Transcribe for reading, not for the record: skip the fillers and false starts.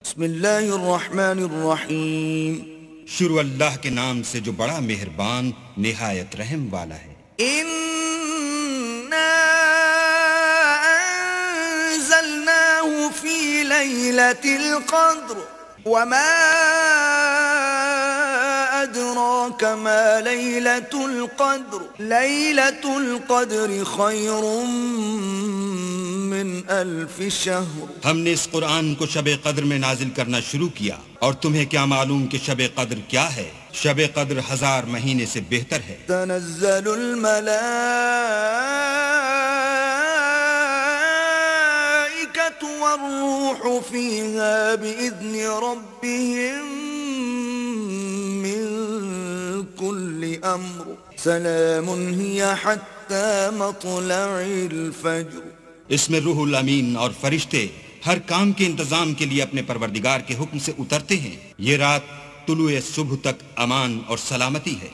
بسم اللہ الرحمن الرحیم. شروع اللہ کے نام سے جو بڑا مہربان نہایت رحم والا ہے. اِنَّا أَنزَلْنَاهُ فِي لَيْلَةِ الْقَدْرِ وَمَا أَدْرَاكَ مَا لَيْلَةُ الْقَدْرِ لَيْلَةُ الْقَدْرِ خَيْرٌ مِّنْ أَلْفِ شَهْرٍ. ہم نے اس قرآن کو شب قدر میں نازل کرنا شروع کیا، اور تمہیں کیا معلوم کہ شب قدر کیا ہے؟ شب قدر 1000 مہینے سے بہتر ہے. تنزل الملائكة والروح فيها بإذن ربهم من كل أمر سلام هي حتى مطلع الفجر. اس میں روح الامین اور فرشتے ہر کام کے انتظام کے لیے اپنے پروردگار کے حکم سے اترتے ہیں. یہ رات طلوع صبح تک امان اور سلامتی ہے.